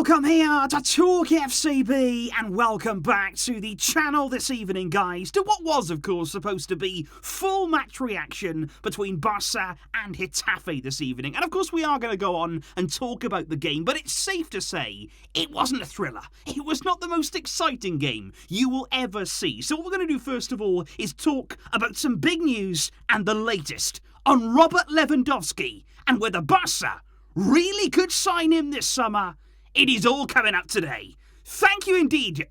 Welcome here to TalkFCB and welcome back to the channel this evening, guys, to what was, of course, supposed to be full match reaction between Barça and Getafe this evening. And of course, we are going to go on and talk about the game, but it's safe to say it wasn't a thriller. It was not the most exciting game you will ever see. So what we're going to do first of all is talk about some big news and the latest on Robert Lewandowski and whether Barça really could sign him this summer. It is all coming up today. Thank you indeed,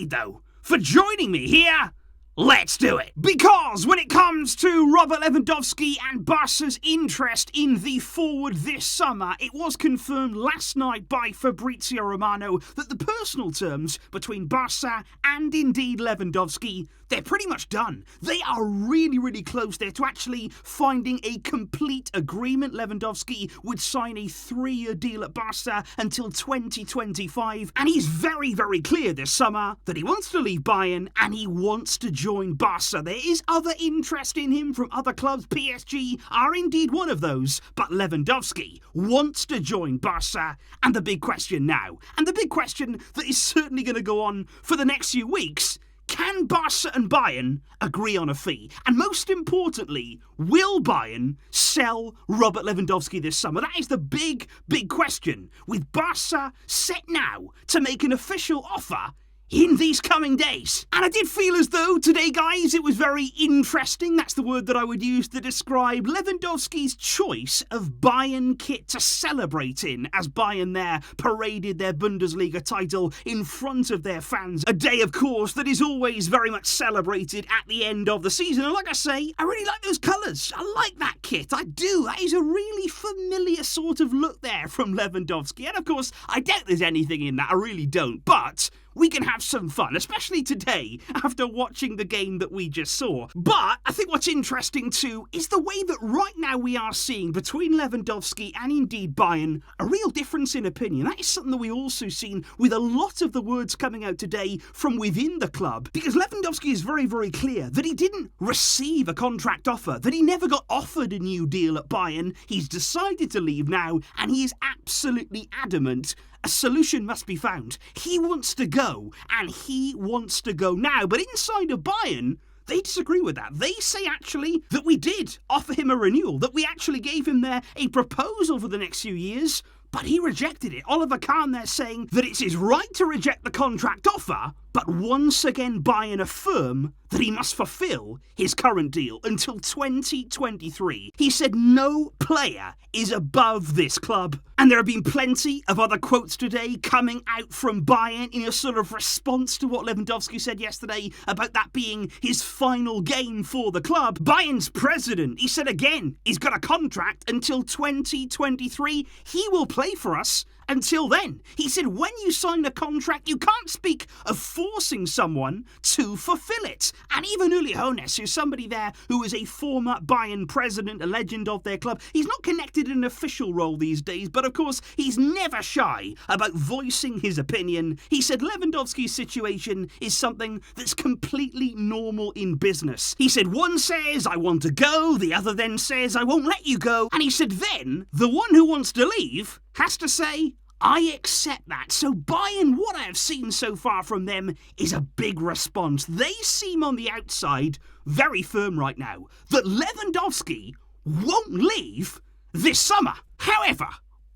though, for joining me here. Let's do it. Because when it comes to Robert Lewandowski and Barca's interest in the forward this summer, it was confirmed last night by Fabrizio Romano that the personal terms between Barca and indeed Lewandowski, they're pretty much done. They are really close there to actually finding a complete agreement. Lewandowski would sign a 3-year deal at Barca until 2025, and he's very clear this summer that he wants to leave Bayern and he wants to join Barca. There is other interest in him from other clubs. PSG are indeed one of those, but Lewandowski wants to join Barca. And the big question now, and the big question that is certainly going to go on for the next few weeks, can Barca and Bayern agree on a fee? And most importantly, will Bayern sell Robert Lewandowski this summer? That is the big question, with Barca set now to make an official offer in these coming days. And I did feel as though today, guys, it was very interesting. That's the word that I would use to describe Lewandowski's choice of Bayern kit to celebrate in, as Bayern there paraded their Bundesliga title in front of their fans. A day, of course, that is always very much celebrated at the end of the season. And like I say, I really like those colours. I like that kit. I do. That is a really familiar sort of look there from Lewandowski. And of course, I doubt there's anything in that. I really don't. But we can have some fun, especially today after watching the game that we just saw. But I think what's interesting too is the way that right now we are seeing between Lewandowski and indeed Bayern a real difference in opinion. That is something that we also seen with a lot of the words coming out today from within the club, because Lewandowski is very clear that he didn't receive a contract offer, that he never got offered a new deal at Bayern. He's decided to leave now, and he is absolutely adamant a solution must be found. He wants to go, and he wants to go now. But inside of Bayern, they disagree with that. They say actually that we did offer him a renewal, that we actually gave him there a proposal for the next few years, but he rejected it. Oliver Kahn there saying that it's his right to reject the contract offer, but once again Bayern affirm that he must fulfill his current deal until 2023. He said no player is above this club. And there have been plenty of other quotes today coming out from Bayern in a sort of response to what Lewandowski said yesterday about that being his final game for the club. Bayern's president, he said again, he's got a contract until 2023. He will play for us until then. He said when you sign a contract, you can't speak of forcing someone to fulfill it. And even Uli Hoeneß, who's somebody there who is a former Bayern president, a legend of their club, he's not connected in an official role these days, but of course he's never shy about voicing his opinion. He said Lewandowski's situation is something that's completely normal in business. He said one says I want to go, the other then says I won't let you go, and he said then the one who wants to leave has to say, I accept that. So Bayern, what I have seen so far from them is a big response. They seem on the outside very firm right now that Lewandowski won't leave this summer. However,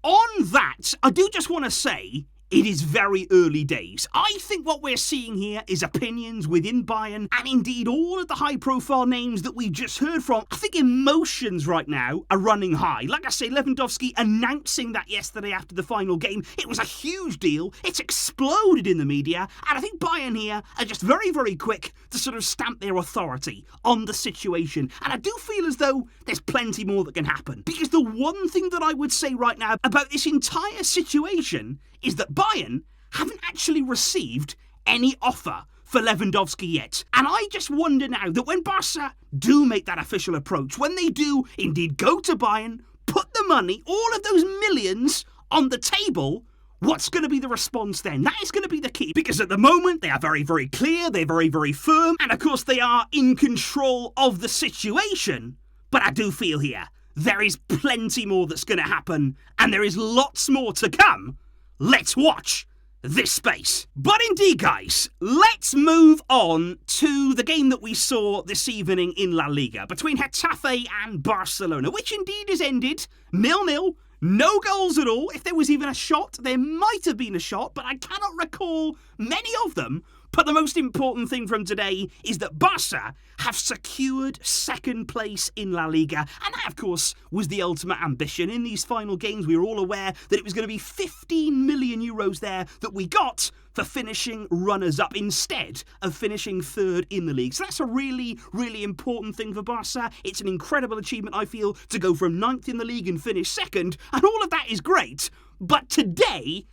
on that, I do just want to say it is very early days. I think what we're seeing here is opinions within Bayern and indeed all of the high-profile names that we just heard from. I think emotions right now are running high. Like I say, Lewandowski announcing that yesterday after the final game, it was a huge deal. It's exploded in the media, and I think Bayern here are just very quick to sort of stamp their authority on the situation. And I do feel as though there's plenty more that can happen, because the one thing that I would say right now about this entire situation is that Bayern haven't actually received any offer for Lewandowski yet. And I just wonder now that when Barca do make that official approach, when they do indeed go to Bayern, put the money, all of those millions on the table, what's going to be the response then? That is going to be the key, because at the moment they are very clear, they're very firm, and of course they are in control of the situation. But I do feel here there is plenty more that's going to happen, and there is lots more to come let's watch this space. But indeed, guys, let's move on to the game that we saw this evening in La Liga between Getafe and Barcelona, which indeed has ended 0-0. No goals at all. If there was even a shot, there might have been a shot, but I cannot recall many of them. But the most important thing from today is that Barca have secured second place in La Liga. And that, of course, was the ultimate ambition. In these final games, we were all aware that it was going to be 15 million euros there that we got for finishing runners-up instead of finishing third in the league. So that's a really, really important thing for Barca. It's an incredible achievement, I feel, to go from 9th in the league and finish second. And all of that is great. But today,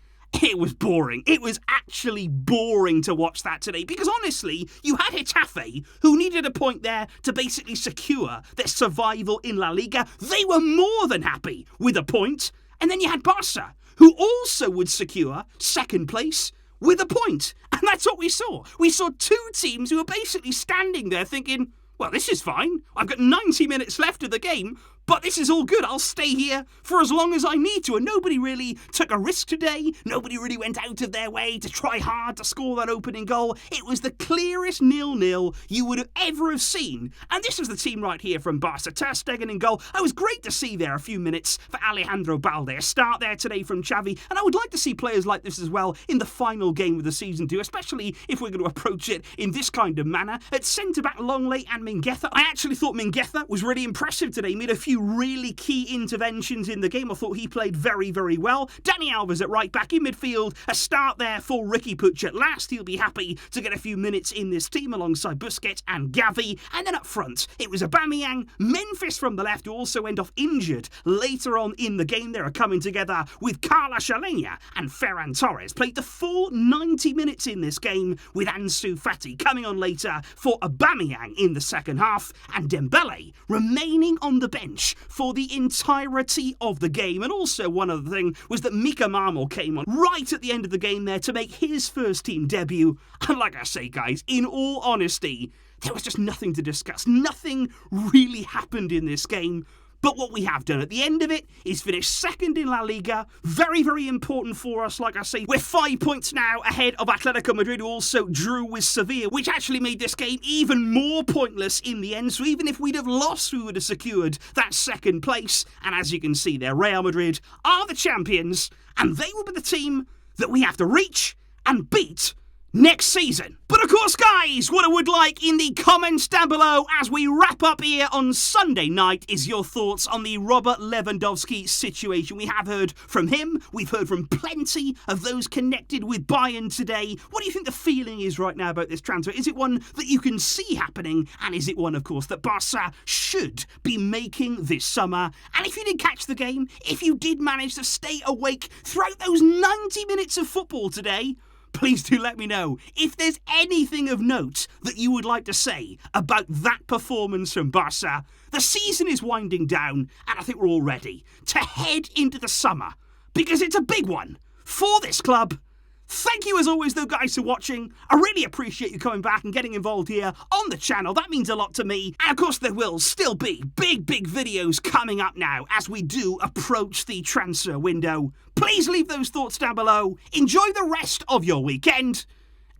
it was boring. It was actually boring to watch that today because honestly, you had Getafe, who needed a point there to basically secure their survival in La Liga. They were more than happy with a point. And then you had Barca, who also would secure second place with a point. And that's what we saw. We saw two teams who were basically standing there thinking, well, this is fine. I've got 90 minutes left of the game, but this is all good. I'll stay here for as long as I need to. And nobody really took a risk today. Nobody really went out of their way to try hard to score that opening goal. It was the clearest 0-0 you would have ever have seen. And this was the team right here from Barca. Ter Stegen in goal. It was great to see there a few minutes for Alejandro Balde. A start there today from Xavi. And I would like to see players like this as well in the final game of the season too, especially if we're going to approach it in this kind of manner. At centre-back, Longley and Mingueza. I actually thought Mingueza was really impressive today. He made a few really key interventions in the game. I thought he played very, very well. Dani Alves at right back. In midfield, a start there for Riqui Puig at last. He'll be happy to get a few minutes in this team alongside Busquets and Gavi. And then up front, it was Aubameyang, Memphis from the left, who also went off injured later on in the game. They are coming together with Carlos Alenya and Ferran Torres. Played the full 90 minutes in this game with Ansu Fati coming on later for Aubameyang in the second half and Dembele remaining on the bench for the entirety of the game. And also one other thing was that Mika Marmol came on right at the end of the game there to make his first team debut. And like I say, guys, in all honesty, there was just nothing to discuss. Nothing really happened in this game. But what we have done at the end of it is finish second in La Liga. Very, very important for us. Like I say, we're 5 points now ahead of Atletico Madrid, who also drew with Sevilla, which actually made this game even more pointless in the end. So even if we'd have lost, we would have secured that second place. And as you can see there, Real Madrid are the champions, and they will be the team that we have to reach and beat next season. But of course, guys, what I would like in the comments down below as we wrap up here on Sunday night is your thoughts on the Robert Lewandowski situation. We have heard from him. We've heard from plenty of those connected with Bayern today. What do you think the feeling is right now about this transfer? Is it one that you can see happening? And is it one, of course, that Barca should be making this summer? And if you did catch the game, if you did manage to stay awake throughout those 90 minutes of football today, please do let me know if there's anything of note that you would like to say about that performance from Barca. The season is winding down, and I think we're all ready to head into the summer because it's a big one for this club. Thank you as always though, guys, for watching. I really appreciate you coming back and getting involved here on the channel. That means a lot to me. And of course there will still be big videos coming up now as we do approach the transfer window. Please leave those thoughts down below. Enjoy the rest of your weekend.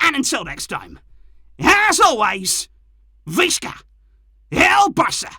And until next time, as always, Visca El Barça.